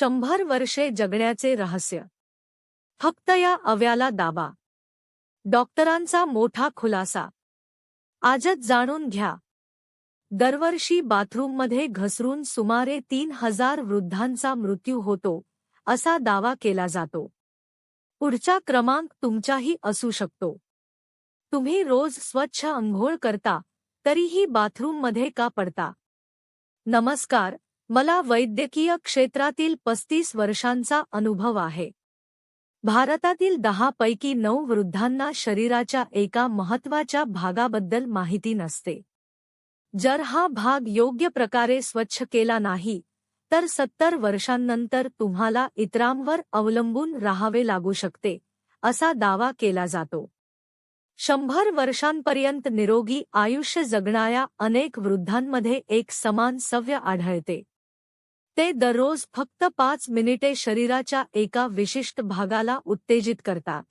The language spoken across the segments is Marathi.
100 वर्षे जगण्याचे रहस्य. फक्त या अव्याला दाबा. डॉक्टरांचा मोठा खुलासा. आजच जाणून घ्या. दरवर्षी बाथरूममध्ये घसरून सुमारे 3000 वृद्धांचा मृत्यू होतो, असा दावा केला जातो. पुढचा क्रमांक तुमचाही असू शकतो. तुम्ही रोज स्वच्छ अंघोळ करता, तरीही बाथरूममध्ये का पडता? नमस्कार, मला वैद्यकीय क्षेत्रातील 35 वर्षांचा अनुभव आहे. भारतातील 10 पैकी 9 वृद्धांना शरीराच्या एका महत्त्वाच्या भागाबद्दल माहिती नसते. जर हा भाग योग्य प्रकारे स्वच्छ केला नाही, तर 70 वर्षांनंतर तुम्हाला इतरांवर अवलंबून राहावे लागू शकते, असा दावा केला जातो. 100 वर्षांपर्यंत निरोगी आयुष्य जगणाऱ्या अनेक वृद्धांमध्ये एक समान सवय आढळते. ते दररोज फक्त 5 मिनिटे शरीराच्या एका विशिष्ट भागाला उत्तेजित करतात.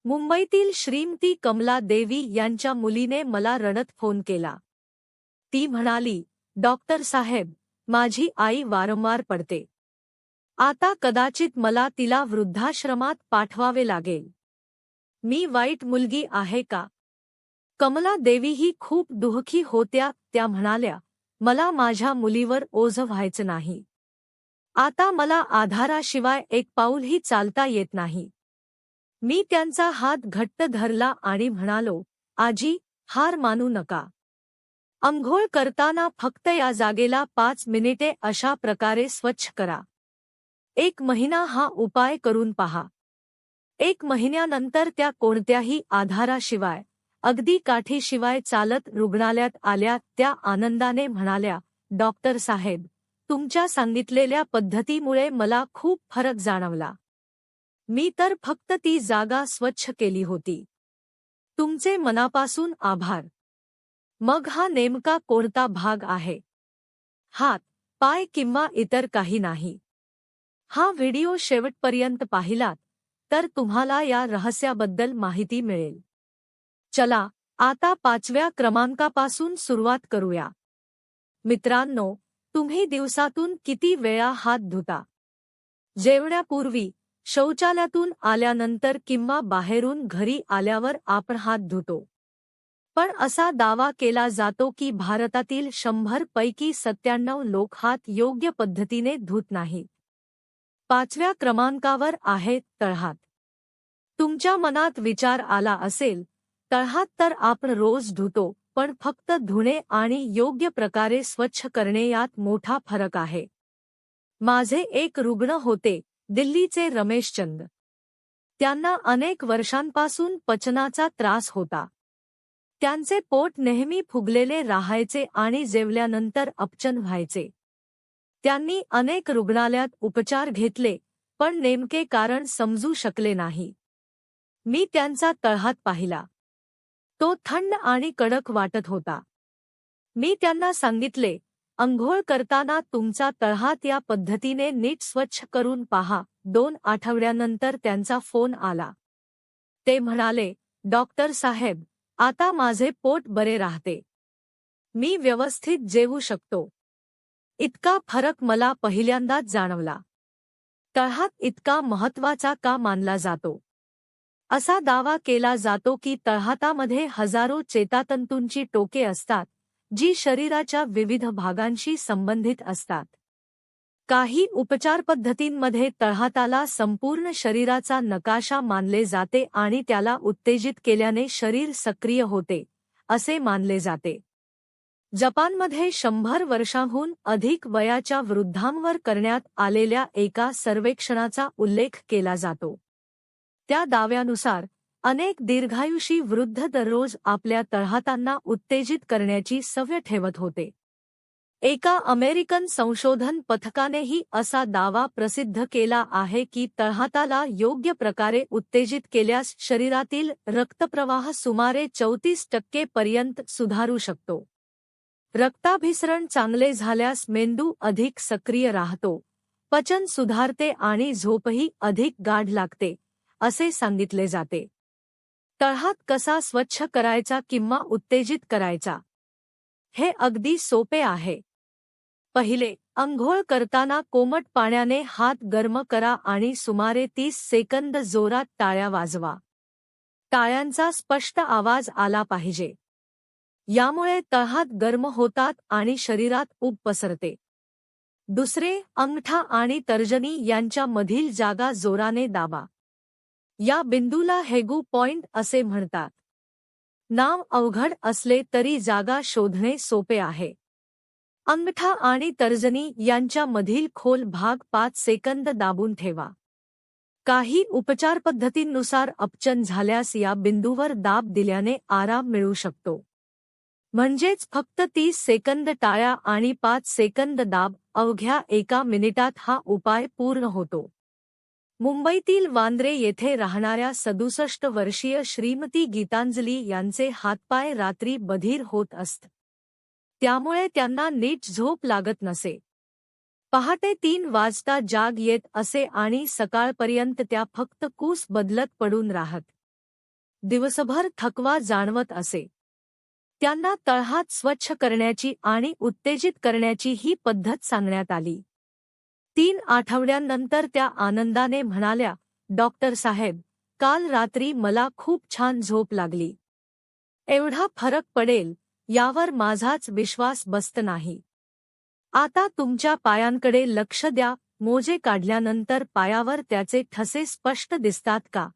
मुंबईतील श्रीमती कमला देवी यांच्या मुलीने मला रडत फोन केला. ती म्हणाली, डॉक्टर साहेब, माझी आई वारंवार पडते. आता कदाचित मला तिला वृद्धाश्रमात पाठवावे लागेल. मी वाईट मुलगी आहे का? कमला देवीही खूप दुःखी होत्या. त्या म्हणाल्या, मला माझ्या मुलीवर ओझं व्हायचं नाही. आता मला आधाराशिवाय एक पाऊलही चालता येत नाही. मी त्यांचा हात घट्ट धरला आणि म्हणालो, आजी, हार मानू नका. अंघोळ करताना फक्त या जागेला 5 मिनिटे अशा प्रकारे स्वच्छ करा. 1 महिना हा उपाय करून पहा. 1 महिन्यानंतर त्या कोणत्याही आधाराशिवाय, अगदी काठीशिवाय चालत रुग्णालयात आल्या. त्या आनंदाने म्हणाल्या, डॉक्टर साहेब, तुमच्या सांगितलेल्या पद्धतीमुळे मला खूप फरक जाणवला. मी तर फक्त ती जागा स्वच्छ केली होती. तुमचे मनापासून आभार. मग हा नेमका कोणता भाग आहे? हात, पाय किंवा इतर काही नाही. हा व्हिडिओ शेवटपर्यंत पाहिलात तर तुम्हाला या रहस्याबद्दल माहिती मिळेल. चला, आता 5व्या क्रमांकापासून सुरुवात करूया. मित्रांनो, तुम्ही दिवसातून किती वेळा हात धुता? जेवण्यापूर्वी, शौचालयातून आल्यानंतर किंवा बाहेरून घरी आल्यावर आपण हात धुतो. पण असा दावा केला जातो की भारतातील 100 पैकी 97 लोक हात योग्य पद्धतीने धुत नाहीत. 5व्या क्रमांकावर आहे तळहात. तुमच्या मनात विचार आला असेल, तळहात तर आपण रोज धुतो, पण फक्त धुणे आणि योग्य प्रकारे स्वच्छ करणे यात मोठा फरक आहे. माझे एक रुग्ण होते, दिल्लीचे रमेशचंद. त्यांना अनेक वर्षांपासून पचनाचा त्रास होता. त्यांचे पोट नेहमी फुगलेले राहायचे आणि जेवल्यानंतर अपचन व्हायचे. त्यांनी अनेक रुग्णालयात उपचार घेतले, पण नेमके कारण समजू शकले नाही. मी त्यांचा तळहात पाहिला. तो थंड आणि कडक वाटत होता. मी त्यांना सांगितले, अंघोळ करताना तुमचा तळहात या पद्धतीने नीट स्वच्छ करून पहा. 2 आठवड्यानंतर त्यांचा फोन आला. ते म्हणाले, डॉक्टर साहेब, आता माझे पोट बरे राहते. मी व्यवस्थित जेवू शकतो. इतका फरक मला पहिल्यांदाच जाणवला. तळहात इतका महत्त्वाचा का मानला जातो? असा दावा केला जातो की तळहातामध्ये हजारो चेतातंतूंची टोके असतात, जी शरीराच्या विविध भागांशी संबंधित असतात. काही उपचारपद्धतींमध्ये तळहाताला संपूर्ण शरीराचा नकाशा मानले जाते आणि त्याला उत्तेजित केल्याने शरीर सक्रिय होते, असे मानले जाते. जपानमध्ये 100 वर्षांहून अधिक वयाच्या वृद्धांवर करण्यात आलेल्या एका सर्वेक्षणाचा उल्लेख केला जातो. त्या दाव्यानुसार, अनेक दीर्घायुषी वृद्ध दररोज आपल्या तळहातांना उत्तेजित करण्याची सवय ठेवत होते. एका अमेरिकन संशोधन पथकानेही असा दावा प्रसिद्ध केला आहे की तळहाताला योग्य प्रकारे उत्तेजित केल्यास शरीरातील रक्तप्रवाह सुमारे 34% पर्यंत सुधारू शकतो. रक्ताभिसरण चांगले झाल्यास मेंदू अधिक सक्रिय राहतो, पचन सुधारते आणि झोपही अधिक गाढ लागते, असे सांगितले जाते. तळहात कसा स्वच्छ करायचा किंवा उत्तेजित करायचा? हे अगदी सोपे आहे. पहिले, अंघोळ करताना कोमट पाण्याने हात गरम करा आणि सुमारे 30 सेकंद जोरात टाळ्या वाजवा. टाळ्यांचा स्पष्ट आवाज आला पाहिजे. यामुळे तळहात गरम होतात आणि शरीरात ऊब पसरते. दुसरे, अंगठा आणि तर्जनी यांच्या मधील जागा जोराने दाबा. या बिंदूला हेगू पॉइंट असे म्हणतात. नाव अवघड असले तरी जागा शोधणे सोपे आहे. अंगठा आणि तर्जनी यांच्या मधील खोल भाग 5 सेकंद दाबून ठेवा. काही उपचारपद्धतींनुसार अपचन झाल्यास या बिंदूवर दाब दिल्याने आराम मिळू शकतो. म्हणजेच फक्त 30 सेकंद टाळ्या आणि 5 सेकंद दाब, अवघ्या 1 मिनिटात हा उपाय पूर्ण होतो. मुंबईतील वांद्रे येथे राहणाऱ्या 67 वर्षीय श्रीमती गीतांजली यांचे हातपाय रात्री बधीर होत असत. त्यामुळे त्यांना नीट झोप लागत नसे. पहाटे 3 वाजता जाग येत असे आणि सकाळपर्यंत त्या फक्त कूस बदलत पडून राहत. दिवसभर थकवा जाणवत असे. त्यांना तळहात स्वच्छ करण्याची आणि उत्तेजित करण्याची ही पद्धत सांगण्यात आली. 3 आठवड्यांनंतर त्या आनंदाने म्हणाल्या, "डॉक्टर साहेब, काल रात्री मला खूप छान झोप लागली. एवढा फरक पडेल यावर माझाच विश्वास बसत नाही. आता तुमच्या पायांकडे लक्ष द्या. मोजे काढल्यानंतर पायावर त्याचे ठसे स्पष्ट दिसतात का?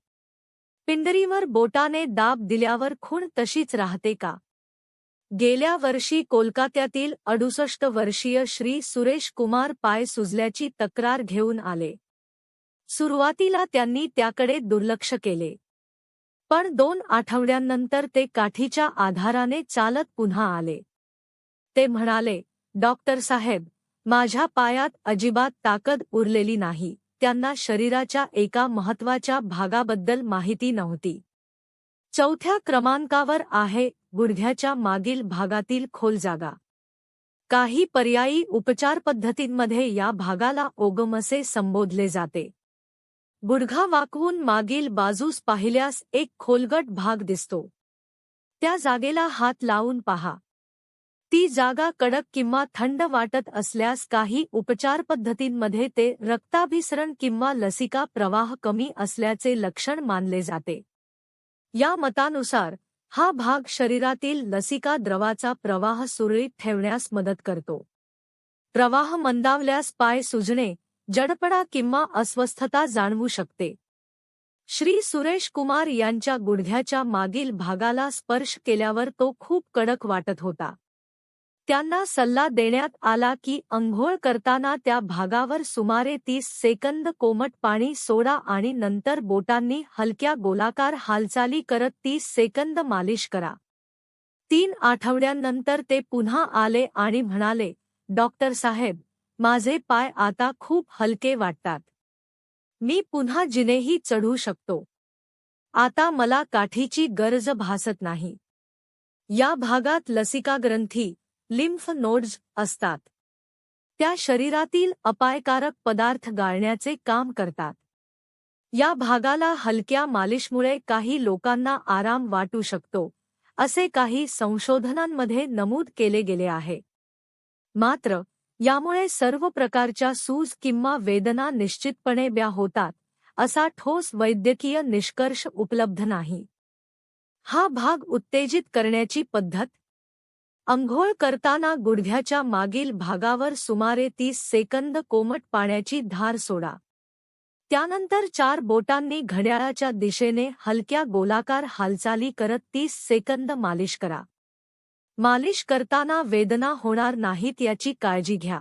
पिंडरीवर बोटाने दाब दिल्यावर खूण तशीच राहते का?" गेल्या वर्षी कोलकात्यातील 68 वर्षीय श्री सुरेश कुमार पाय सुजल्याची तक्रार घेऊन आले. सुरुवातीला त्यांनी त्याकडे दुर्लक्ष केले. पण 2 आठवड्यांनंतर ते काठीच्या आधाराने चालत पुन्हा आले. ते म्हणाले, "डॉक्टर साहेब, माझ्या पायात अजिबात ताकद उरलेली नाही." त्यांना शरीराच्या एका महत्त्वाच्या भागाबद्दल माहिती नव्हती. 4थ्या क्रमांकावर आहे गुडघ्याच्या मागील भागातील खोल जागा. काही पर्यायी उपचारपद्धतींमध्ये या भागाला ओगम असे संबोधले जाते. गुडघा वाकवून मागील बाजूस पाहिल्यास एक खोलगट भाग दिसतो. त्या जागेला हात लावून पहा. ती जागा कडक किंवा थंड वाटत असल्यास काही उपचारपद्धतींमध्ये ते रक्ताभिसरण किंवा लसिका प्रवाह कमी असल्याचे लक्षण मानले जाते. या मतानुसार हा भाग शरीरातील लसिका द्रवाचा प्रवाह सुरळीत ठेवण्यास मदत करतो. प्रवाह मंदावल्यास पाय सुजणे, जडपणा किंवा अस्वस्थता जाणवू शकते. श्री सुरेश कुमार यांच्या गुडघ्याच्या मागील भागाला स्पर्श केल्यावर तो खूप कडक वाटत होता. त्यांना सल्ला देण्यात आला की अंघोळ करताना त्या भागावर सुमारे 30 सेकंद कोमट पाणी सोडा आणि नंतर बोटांनी हलक्या गोलाकार हालचाली करत 30 सेकंद मालिश करा. 3 आठवड्यांनंतर ते पुन्हा आले आणि म्हणाले, "डॉक्टर साहेब, माझे पाय आता खूप हलके वाटतात. मी पुन्हा जिनेही चढू शकतो. आता मला काठीची गरज भासत नाही." या भागात लसिका ग्रंथी, लिम्फ नोड्स असतात. त्या शरीरातील अपायकारक पदार्थ गाळण्याचे काम करतात. या भागाला हलक्या मालिशमुळे काही लोकांना आराम वाटू शकतो, असे काही संशोधनांमध्ये नमूद केले गेले आहे. मात्र यामुळे सर्व प्रकारच्या सूज किंवा वेदना निश्चितपणे बऱ्या होतात, असा ठोस वैद्यकीय निष्कर्ष उपलब्ध नाही. हा भाग उत्तेजित करण्याची पद्धत: अंघोळ करताना गुडघ्याच्या मागील भागावर सुमारे 30 सेकंद कोमट पाण्याची धार सोडा. त्यानंतर 4 बोटांनी घड्याळाच्या दिशेने हलक्या गोलाकार हालचाली करत 30 सेकंद मालिश करा. मालिश करताना वेदना होणार नाहीत याची काळजी घ्या.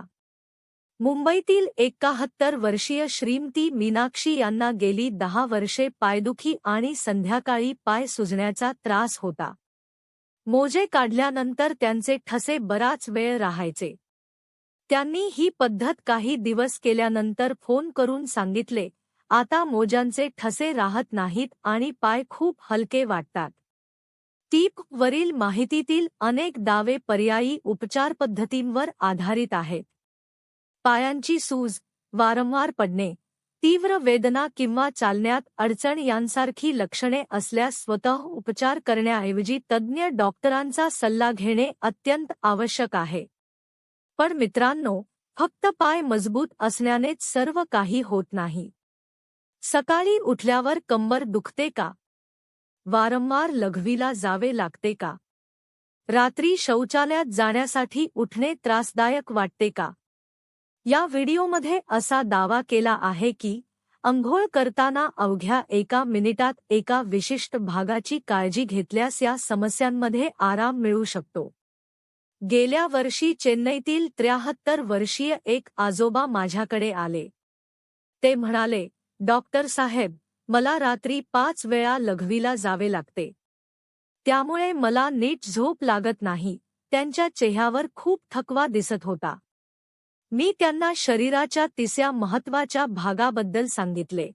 मुंबईतील 71 वर्षीय श्रीमती मीनाक्षी यांना गेली 10 वर्षे पायदुखी आणि संध्याकाळी पाय सुजण्याचा त्रास होता. मोजे काढल्यानंतर त्यांचे ठसे बराच वेळ राहायचे. त्यांनी ही पद्धत काही दिवस केल्यानंतर फोन करून सांगितले, "आता मोजांचे ठसे राहत नाहीत आणि पाय खूप हलके वाटतात." टीप वरील माहितीतील अनेक दावे पर्यायी उपचारपद्धतींवर आधारित आहेत. पायांची सूज, वारंवार पडणे, तीव्र वेदना किंवा चालण्यात अडचण यांसारखी लक्षणे असल्यास स्वतः उपचार करण्याऐवजी तज्ज्ञ डॉक्टरांचा सल्ला घेणे अत्यंत आवश्यक आहे. पण मित्रांनो, फक्त पाय मजबूत असण्यानेच सर्व काही होत नाही. सकाळी उठल्यावर कंबर दुखते का? वारंवार लघवीला जावे लागते का? रात्री शौचालयात जाण्यासाठी उठणे त्रासदायक वाटते का? या व्हिडिओमध्ये असा दावा केला आहे की अंघोळ करताना अवघ्या 1 मिनिटात एका विशिष्ट भागाची काळजी घेतल्यास या समस्यांमध्ये आराम मिळू शकतो. गेल्या वर्षी चेन्नईतील 73 वर्षीय एक आजोबा माझ्याकडे आले. ते म्हणाले, डॉक्टर साहेब, मला रात्री 5 वेळा लघवीला जावे लागते. त्यामुळे मला नीट झोप लागत नाही. त्यांच्या चेहऱ्यावर खूप थकवा दिसत होता. मी त्यांना शरीराच्या तिसऱ्या महत्त्वाच्या भागाबद्दल सांगितले.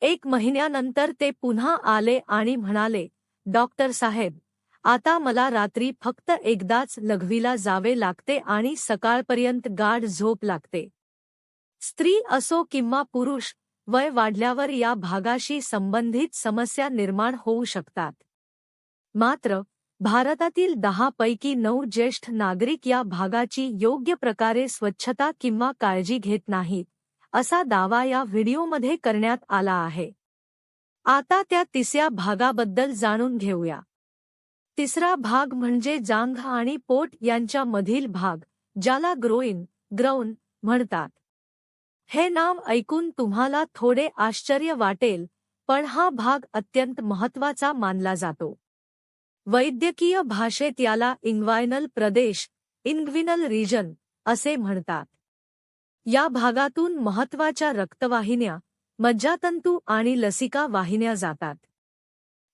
1 महिन्यानंतर ते पुन्हा आले आणि म्हणाले, डॉक्टर साहेब, आता मला रात्री फक्त एकदाच लघवीला जावे लागते आणि सकाळपर्यंत गाढ झोप लागते. स्त्री असो किंवा पुरुष, वय वाढल्यावर या भागाशी संबंधित समस्या निर्माण होऊ शकतात. मात्र भारतातील 10 पैकी 9 ज्येष्ठ नागरिक या भागाची योग्य प्रकारे स्वच्छता किंवा काळजी घेत नाहीत, असा दावा या व्हिडिओमध्ये करण्यात आला आहे. आता त्या तिसऱ्या भागाबद्दल जाणून घेऊया. तिसरा भाग म्हणजे जांघ आणि पोट यांच्यामधील भाग, ज्याला ग्राउन म्हणतात. हे नाव ऐकून तुम्हाला थोडे आश्चर्य वाटेल, पण हा भाग अत्यंत महत्त्वाचा मानला जातो. वैद्यकीय भाषेत याला इंग्वायनल प्रदेश, इंग्विनल रिजन असे म्हणतात. या भागातून महत्त्वाच्या रक्तवाहिन्या, मज्जातंतू आणि लसिका वाहिन्या जातात.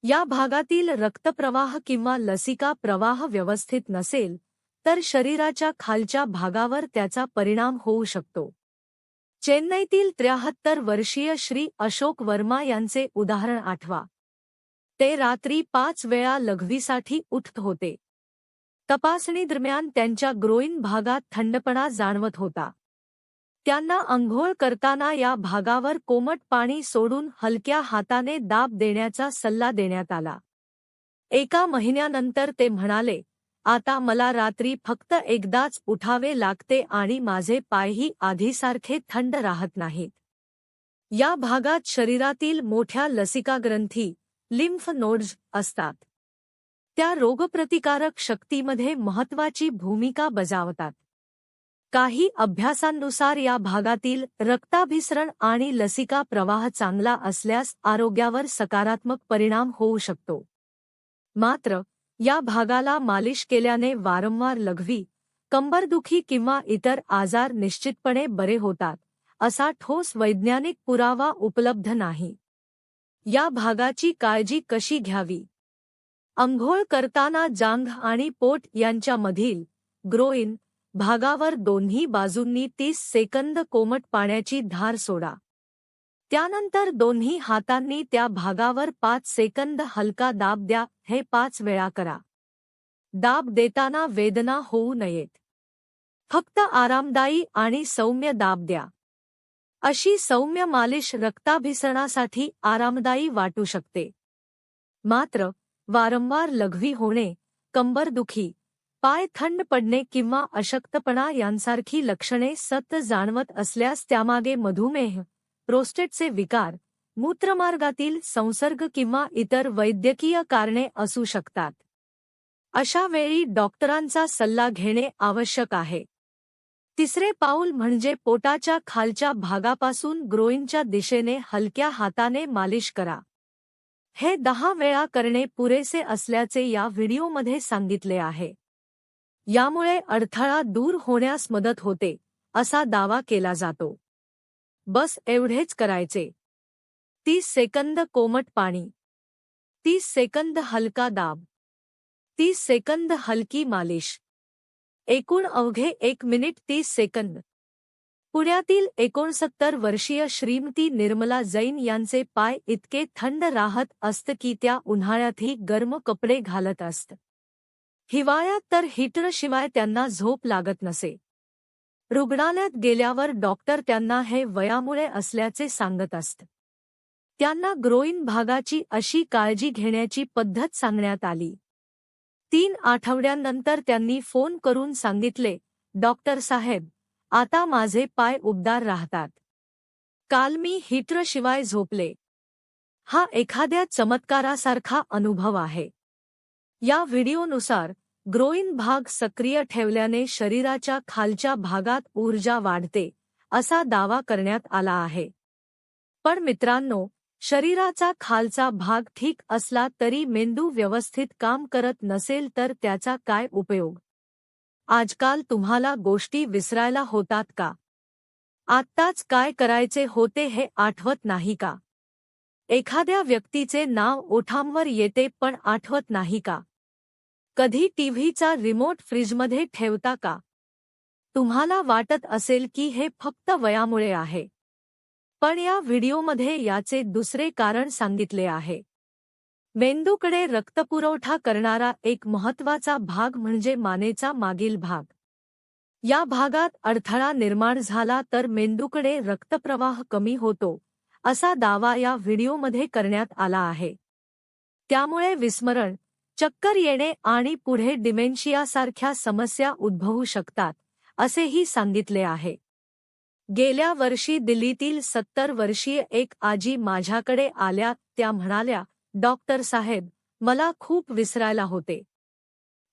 या भागातील रक्तप्रवाह किंवा लसिका प्रवाह व्यवस्थित नसेल तर शरीराच्या खालच्या भागावर त्याचा परिणाम होऊ शकतो. चेन्नईतील 73 वर्षीय श्री अशोक वर्मा यांचे उदाहरण आठवा. ते रात्री 5 वेळा लघवीसाठी उठत होते. तपासणीदरम्यान त्यांच्या ग्रोइन भागात थंडपणा जाणवत होता. त्यांना अंघोळ करताना या भागावर कोमट पाणी सोडून हलक्या हाताने दाब देण्याचा सल्ला देण्यात आला. 1 महिन्यानंतर ते म्हणाले, आता मला रात्री फक्त एकदाच उठावे लागते आणि माझे पायही आधीसारखे थंड राहत नाहीत. या भागात शरीरातील मोठ्या लसिका ग्रंथी, लिम्फ नोड्स असतात. त्या रोगप्रतिकारक शक्तीमध्ये महत्त्वाची भूमिका बजावतात. काही अभ्यासांनुसार या भागातील रक्ताभिसरण आणि लसिका प्रवाह चांगला असल्यास आरोग्यावर सकारात्मक परिणाम होऊ शकतो. मात्र या भागाला मालिश केल्याने वारंवार लघवी, कंबरदुखी किंवा इतर आजार निश्चितपणे बरे होतात, असा ठोस वैज्ञानिक पुरावा उपलब्ध नाही. या भागाची काळजी कशी घ्यावी? अंघोळ करताना जांघ आणि पोट यांच्यामधील ग्रोइन भागावर दोन्ही बाजूंनी 30 सेकंद कोमट पाण्याची धार सोडा. त्यानंतर दोन्ही हातांनी त्या भागावर 5 सेकंद हलका दाब द्या. हे 5 वेळा करा. दाब देताना वेदना होऊ नयेत. फक्त आरामदायी आणि सौम्य दाब द्या. अशी सौम्य मालिश रक्ताभिसरणासाठी आरामदायी वाटू शकते. मात्र वारंवार लघवी होणे, कंबरदुखी, पाय थंड पडणे किंवा अशक्तपणा यांसारखी लक्षणे सतत जाणवत असल्यास त्यामागे मधुमेह, प्रोस्टेटचे विकार, मूत्रमार्गातील संसर्ग किंवा इतर वैद्यकीय कारणे असू शकतात. अशा वेळी डॉक्टरांचा सल्ला घेणे आवश्यक आहे. तिसरे पाऊल म्हणजे पोटाच्या खालच्या भागापासून ग्रोइनच्या दिशेने हलक्या हाताने मालिश करा. हे 10 वेळा करणे पुरेसे असल्याचे या व्हिडिओमध्ये सांगितले आहे. यामुळे अडथळा दूर होण्यास मदत होते, असा दावा केला जातो. बस एवढेच करायचे. 30 सेकंद कोमट पाणी, 30 सेकंद हलका दाब, 30 सेकंद हलकी मालिश. एकूण अवघे 1 मिनिट 30 सेकंद. पुण्यातील 69 वर्षीय श्रीमती निर्मला जैन यांचे पाय इतके थंड राहत असत की त्या उन्हाळ्यातही गरम कपडे घालत असत. हिवाळ्यात तर हीटरशिवाय त्यांना झोप लागत नसे. रुग्णालयात गेल्यावर डॉक्टर त्यांना हे वयामुळे असल्याचे सांगत असत. त्यांना ग्रोइन भागाची अशी काळजी घेण्याची पद्धत सांगण्यात आली. 3 आठवड्यांनंतर त्यांनी फोन करून सांगितले, डॉक्टर साहेब, आता माझे पाय उबदार राहतात. काल मी हीटरशिवाय झोपले. हा एखाद्या चमत्कारासारखा अनुभव आहे. या व्हिडिओनुसार ग्रोइन भाग सक्रिय ठेवल्याने शरीराच्या खालच्या भागात ऊर्जा वाढते, असा दावा करण्यात आला आहे. पण मित्रांनो, शरीराचा खालचा भाग ठीक असला तरी मेंदू व्यवस्थित काम करत नसेल तर त्याचा काय उपयोग? आजकाल तुम्हाला गोष्टी विसरायला होतात का? आत्ताच काय करायचे होते हे आठवत नाही का? एखाद्या व्यक्तीचे नाव ओठांवर येते पण आठवत नाही का? कधी टीव्हीचा रिमोट फ्रीजमध्ये ठेवता का? तुम्हाला वाटत असेल की हे फक्त वयामुळे आहे. पण या व्हिडिओमध्ये याचे दुसरे कारण सांगितले आहे. मेंदूकडे रक्तपुरवठा करणारा एक महत्त्वाचा भाग म्हणजे मानेचा मागील भाग. या भागात अडथळा निर्माण झाला तर मेंदूकडे रक्तप्रवाह कमी होतो, असा दावा या व्हिडिओमध्ये करण्यात आला आहे. त्यामुळे विस्मरण, चक्कर येणे आणि पुढे डिमेन्शियासारख्या समस्या उद्भवू शकतात, असेही सांगितले आहे. गेल्या वर्षी दिल्लीतील 70 वर्षीय एक आजी माझ्याकडे आल्या. त्या म्हणाल्या, डॉक्टर साहेब, मला खूप विसरायला होते.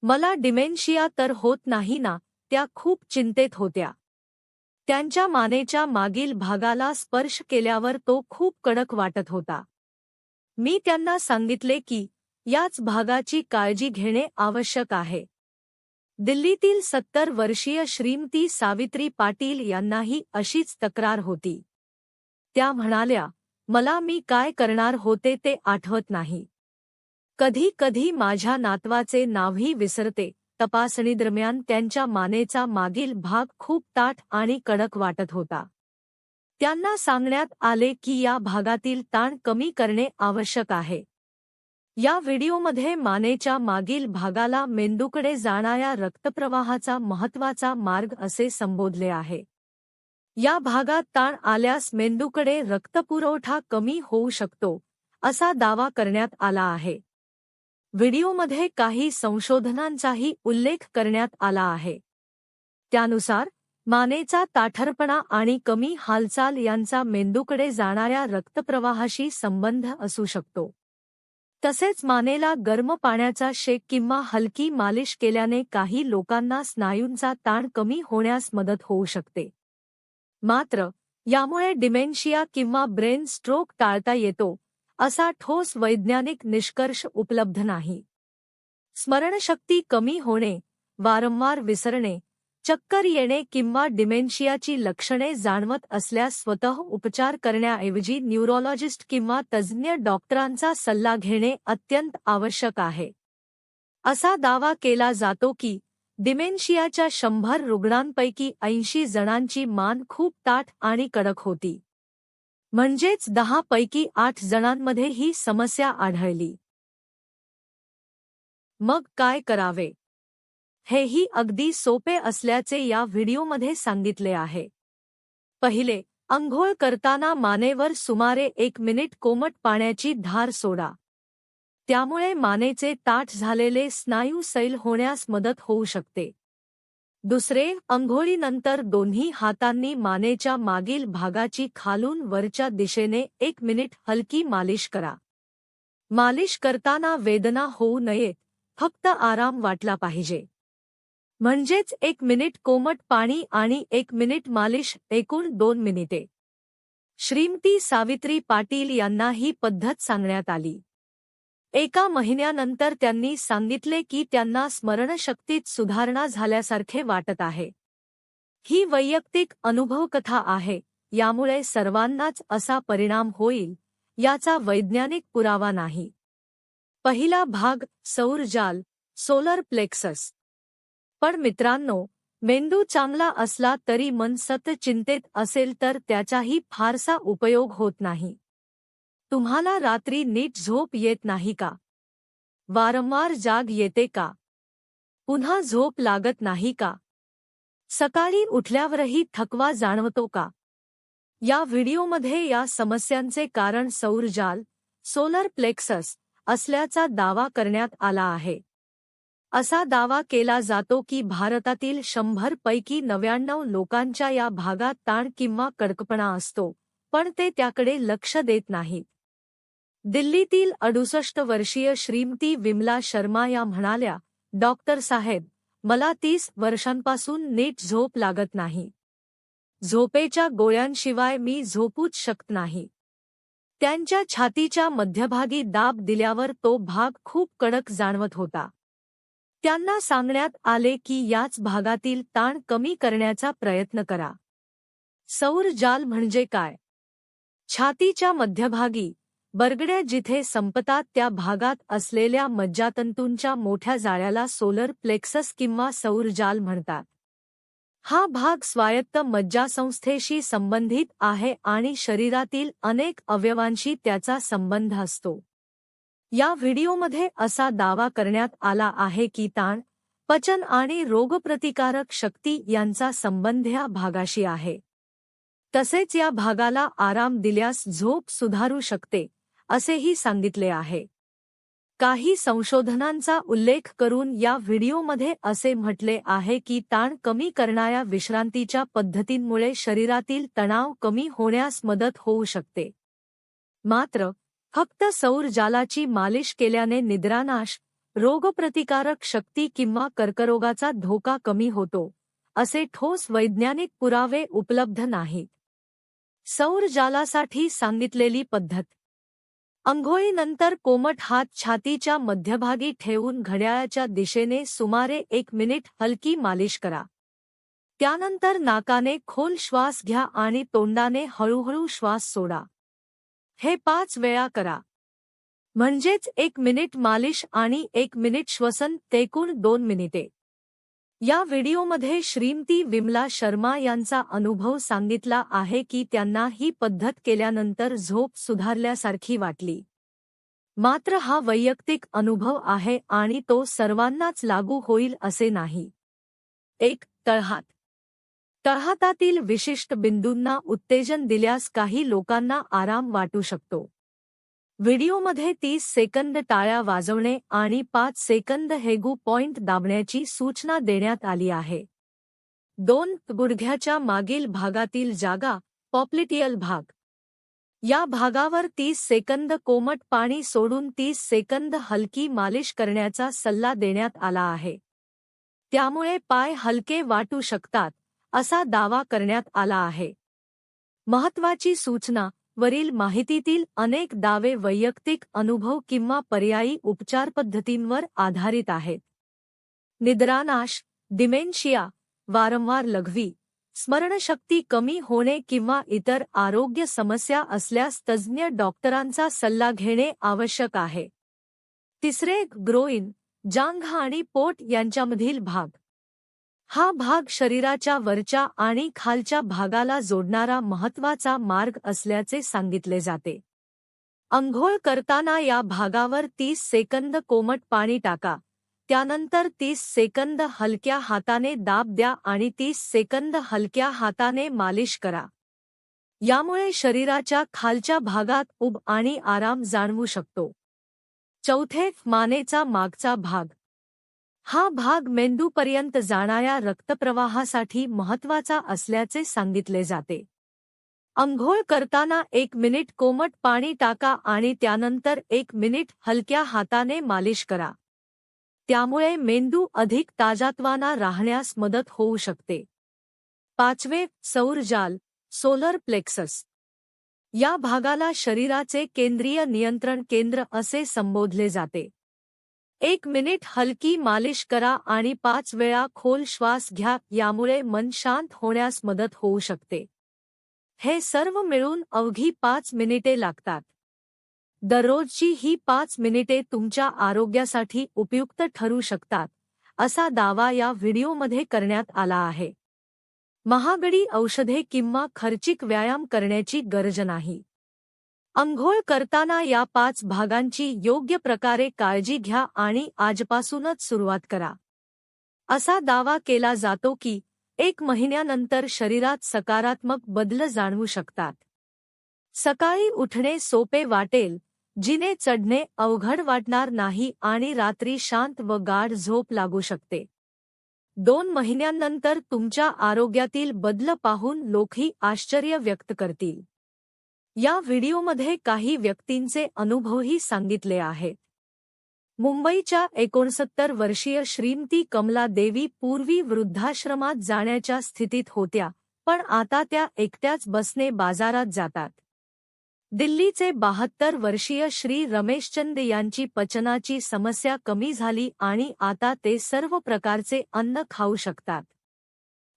मला डिमेन्शिया तर होत नाही ना? त्या खूप चिंतेत होत्या. त्यांच्या मानेच्या मागील भागाला स्पर्श केल्यावर तो खूप कडक वाटत होता. मी त्यांना सांगितले की याच भागाची काळजी घेणे आवश्यक आहे. दिल्लीतील 70 वर्षीय श्रीमती सावित्री पाटील यांनाही अशीच तक्रार होती. त्या म्हणाल्या, मला मी काय करणार होते ते आठवत नाही. कधी कधी माझ्या नातवाचे नावही विसरते. तपासणीदरम्यान त्यांच्या मानेचा मागील भाग खूप ताठ आणि कडक वाटत होता. त्यांना सांगण्यात आले की या भागातील ताण कमी करणे आवश्यक आहे. या व्हिडिओमध्ये मानेच्या मागील भागाला मेंदूकडे जाणाऱ्या रक्तप्रवाहाचा महत्त्वाचा मार्ग असे संबोधले आहे. या भागात ताण आल्यास मेंदूकडे रक्तपुरवठा कमी होऊ शकतो, असा दावा करण्यात आला आहे. व्हिडिओमध्ये काही संशोधनांचाही उल्लेख करण्यात आला आहे. त्यानुसार मानेचा ताठरपणा आणि कमी हालचाल यांचा मेंदूकडे जाणाऱ्या रक्तप्रवाहाशी संबंध असू शकतो. तसेच मानेला गरम पाण्याचा शेक किंवा हलकी मालिश केल्याने काही लोकांना स्नायूंचा ताण कमी होण्यास मदत होऊ शकते. मात्र यामुळे डिमेन्शिया किंवा ब्रेन स्ट्रोक टाळता येतो, असा ठोस वैज्ञानिक निष्कर्ष उपलब्ध नाही. स्मरणशक्ती कमी होणे, वारंवार विसरणे, चक्कर येणे किंवा डिमेन्शियाची लक्षणे जाणवत असल्यास स्वतः उपचार करण्याऐवजी न्यूरोलॉजिस्ट किंवा तज्ज्ञ डॉक्टरांचा सल्ला घेणे अत्यंत आवश्यक आहे. असा दावा केला जातो की डिमेन्शियाच्या 100 रुग्णांपैकी 80 जणांची मान खूप ताठ आणि कडक होती. म्हणजेच 10 पैकी 8 जणांमध्ये ही समस्या आढळली. मग काय करावे? हेही अगदी सोपे असल्याचे या व्हिडिओमध्ये सांगितले आहे. पहिले, अंघोळ करताना मानेवर सुमारे 1 मिनिट कोमट पाण्याची धार सोडा. त्यामुळे मानेचे ताठ झालेले स्नायू सैल होण्यास मदत होऊ शकते. दुसरे, अंघोळीनंतर दोन्ही हातांनी मानेच्या मागील भागाची खालून वरच्या दिशेने 1 मिनिट हलकी मालिश करा. मालिश करताना वेदना होऊ नयेत, फक्त आराम वाटला पाहिजे. म्हणजेच 1 मिनिट कोमट पाणी आणि 1 मिनिट मालिश, एकूण 2 मिनिटे. श्रीमती सावित्री पाटील यांना ही पद्धत सांगण्यात आली. एका महिन्यानंतर त्यांनी सांगितले की त्यांना स्मरणशक्तीत सुधारणा झाल्यासारखे वाटत आहे. ही वैयक्तिक अनुभवकथा आहे, यामुळे सर्वांनाच असा परिणाम होईल याचा वैज्ञानिक पुरावा नाही. पहिला भाग, सौर जाल, सोलर प्लेक्सस. पण मित्रांनो, मेंदू चांगला असला तरी मन सतत चिंतेत असेल तर त्याचाही फारसा उपयोग होत नाही. तुम्हाला रात्री नीट झोप येत नाही का? वारंवार जाग येते का? पुन्हा झोप लागत नाही का? सकाळी उठल्यावरही थकवा जाणवतो का? या व्हिडिओमध्ये या समस्यांचे कारण सौर जाल, सोलर प्लेक्सस असल्याचा दावा करण्यात आला आहे. असा दावा केला जातो की भारतातील 100 पैकी 99 लोकांच्या या भागात ताण किंवा कडकपणा असतो, पण ते त्याकडे लक्ष देत नाहीत. दिल्लीतील 68 वर्षीय श्रीमती विमला शर्मा या म्हणाल्या, डॉक्टर साहेब, मला 30 वर्षांपासून नीट झोप लागत नाही. झोपेच्या गोळ्यांशिवाय मी झोपूच शकत नाही. त्यांच्या छातीच्या मध्यभागी दाब दिल्यावर तो भाग खूप कडक जाणवत होता. त्यांना सांगण्यात आले की याच भागातील ताण कमी करण्याचा प्रयत्न करा. सौर जाल म्हणजे काय? छातीच्या मध्यभागी बरगड्या जिथे संपतात त्या भागात असलेल्या मज्जातंतूंच्या मोठ्या जाळ्याला सोलर प्लेक्सस किंवा सौर जाल म्हणतात. हा भाग स्वायत्त मज्जासंस्थेशी संबंधित आहे आणि शरीरातील अनेक अवयवांशी त्याचा संबंध असतो. या व्हिडिओमध्ये असा दावा करण्यात आला आहे की ताण, पचन आणि रोगप्रतिकारक शक्ती यांचा संबंध या भागाशी आहे. तसेच या भागाला आराम दिल्यास झोप सुधारू शकते, असेही सांगितले आहे. काही संशोधनांचा उल्लेख करून या व्हिडिओमध्ये असे म्हटले आहे की ताण कमी करणाऱ्या विश्रांतीच्या पद्धतींमुळे शरीरातील तणाव कमी होण्यास मदत होऊ शकते. मात्र फक्त सौर जालाची मालिश केल्याने निद्रानाश, रोगप्रतिकारक शक्ती किंवा कर्करोगाचा धोका कमी होतो, असे ठोस वैज्ञानिक पुरावे उपलब्ध नाहीत. सौर जालासाठी सांगितलेली पद्धत: अंघोळीनंतर कोमट हात छातीच्या मध्यभागी ठेवून घड्याळाच्या दिशेने सुमारे 1 मिनिट हलकी मालिश करा. त्यानंतर नाकाने खोल श्वास घ्या आणि तोंडाने हळूहळू श्वास सोडा. हे 5 वेळा करा. म्हणजेच 1 मिनिट मालिश आणि 1 मिनिट श्वसन, एकूण 2 मिनिटे. या व्हिडिओमध्ये श्रीमती विमला शर्मा यांचा अनुभव सांगितला आहे की त्यांना ही पद्धत केल्यानंतर झोप सुधारल्यासारखी वाटली. मात्र हा वैयक्तिक अनुभव आहे आणि तो सर्वांनाच लागू होईल असे नाही. 1. तळहात. तळहातातील विशिष्ट बिंदूंना उत्तेजन दिल्यास काही लोकांना आराम वाटू शकतो. व्हिडिओमध्ये 30 सेकंद टाळ्या वाजवणे आणि 5 सेकंद हेगू पॉइंट दाबण्याची सूचना देण्यात आली आहे. 2. गुडघ्याच्या मागील भागातील जागा, पॉप्लिटियल भाग. या भागावर 30 सेकंद कोमट पाणी सोडून 30 सेकंद हलकी मालिश करण्याचा सल्ला देण्यात आला आहे. त्यामुळे पाय हलके वाटू शकतात, असा दावा करण्यात आला आहे. महत्त्वाची सूचना: वरील माहितीतील अनेक दावे वैयक्तिक अनुभव किंवा पर्यायी उपचारपद्धतींवर आधारित आहेत. निद्रानाश, डिमेन्शिया, वारंवार लघवी, स्मरणशक्ती कमी होणे किंवा इतर आरोग्य समस्या असल्यास तज्ज्ञ डॉक्टरांचा सल्ला घेणे आवश्यक आहे. 3. ग्रोइन, जांघ आणि पोट यांच्यामधील भाग. हा भाग शरीराच्या वरच्या आणि खालच्या भागाला जोडणारा महत्त्वाचा मार्ग असल्याचे सांगितले जाते. अंघोळ करताना या भागावर 30 सेकंद कोमट पाणी टाका. त्यानंतर 30 सेकंद हलक्या हाताने दाब द्या आणि 30 सेकंद हलक्या हाताने मालिश करा. यामुळे शरीराच्या खालच्या भागात उब आणि आराम जाणवू शकतो. 4. मानेचा मागचा भाग. हा भाग मेंदूपर्यंत जाणाऱ्या रक्तप्रवाहासाठी महत्त्वाचा असल्याचे सांगितले जाते. अंघोळ करताना 1 मिनिट कोमट पाणी टाका आणि त्यानंतर 1 मिनिट हलक्या हाताने मालिश करा. त्यामुळे मेंदू अधिक ताजातवाना राहण्यास मदत होऊ शकते. 5. सौर जाल, सोलर प्लेक्सस. या भागाला शरीराचे केंद्रीय नियंत्रण केंद्र असे संबोधले जाते. 1 मिनिट हलकी मालिश करा आणि 5 वेळा खोल श्वास घ्या. यामुळे मन शांत होण्यास मदत होऊ शकते. हे सर्व मिळून अवघी 5 मिनिटे लागतात. दररोजची ही 5 मिनिटे तुमच्या आरोग्यासाठी उपयुक्त ठरू शकतात, असा दावा या व्हिडिओमध्ये करण्यात आला आहे. महागडी औषधे किंवा खर्चिक व्यायाम करण्याची गरज नाही. अंघोळ करताना या 5 भागांची योग्य प्रकारे काळजी घ्या आणि आजपासूनच सुरुवात करा. असा दावा केला जातो की 1 महिन्यानंतर शरीरात सकारात्मक बदल जाणवू शकतात. सकाळी उठणे सोपे वाटेल, जिने चढणे अवघड वाटणार नाही आणि रात्री शांत व गाढ झोप लागू शकते. 2 महिन्यांनंतर तुमच्या आरोग्यातील बदल पाहून लोकही आश्चर्य व्यक्त करतील. या व्हिडिओमध्ये काही व्यक्तींचे अनुभवही सांगितले आहेत. मुंबईच्या 69 वर्षीय श्रीमती कमला देवी पूर्वी वृद्धाश्रमात जाण्याच्या स्थितीत होत्या, पण आता त्या एकट्याच बसने बाजारात जातात. दिल्लीचे 72 वर्षीय श्री रमेशचंद यांची पचनाची समस्या कमी झाली आणि आता ते सर्व प्रकारचे अन्न खाऊ शकतात.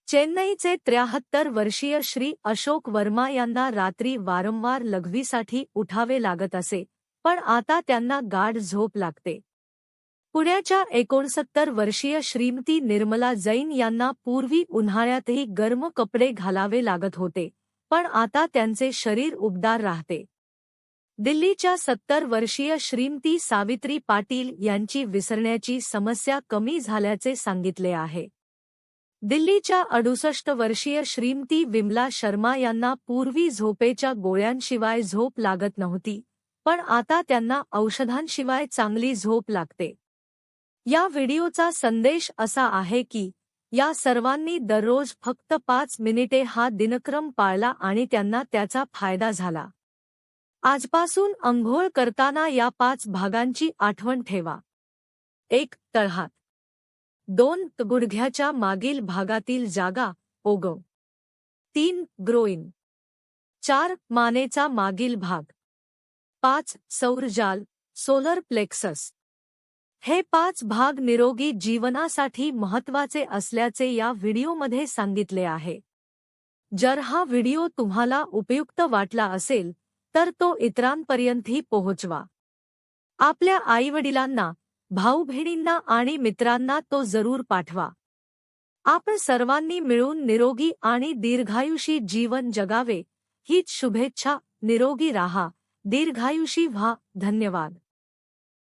चेन्नईचे 73 वर्षीय श्री अशोक वर्मा यांना रात्री वारंवार लघवीसाठी उठावे लागत असे, पण आता त्यांना गाढ झोप लागते. पुण्याच्या 69 वर्षीय श्रीमती निर्मला जैन यांना पूर्वी उन्हाळ्यातही गरम कपडे घालावे लागत होते, पण आता त्यांचे शरीर उबदार राहते. दिल्लीच्या 70 वर्षीय श्रीमती सावित्री पाटील यांची विसरण्याची समस्या कमी झाल्याचे सांगितले आहे. दिल्लीच्या 68 वर्षीय श्रीमती विमला शर्मा यांना पूर्वी झोपेच्या गोळ्यांशिवाय झोप लागत नव्हती, पण आता त्यांना औषधांशिवाय चांगली झोप लागते. या व्हिडिओचा संदेश असा आहे की या सर्वांनी दररोज फक्त 5 मिनिटे हा दिनक्रम पाळला आणि त्यांना त्याचा फायदा झाला. आजपासून अंघोळ करताना या 5 भागांची आठवण ठेवा. 1. तळहात. 2. गुडघ्याच्या मागील भागातील जागा, ओगव. 3. ग्रोइन. 4. मानेचा मागील भाग. 5. सौरजाल, सोलर प्लेक्सस. हे 5 भाग निरोगी जीवनासाठी महत्त्वाचे असल्याचे या व्हिडिओमध्ये सांगितले आहे. जर हा व्हिडिओ तुम्हाला उपयुक्त वाटला असेल तर तो इतरांपर्यंतही पोहोचवा. आपल्या आईवडिलांना, भाऊ-बहिणींना आणि मित्रांना तो जरूर पाठवा. आपण सर्वांनी मिळून निरोगी आणि दीर्घायुषी जीवन जगावे हीच शुभेच्छा. निरोगी राहा, दीर्घायुषी व्हा. धन्यवाद.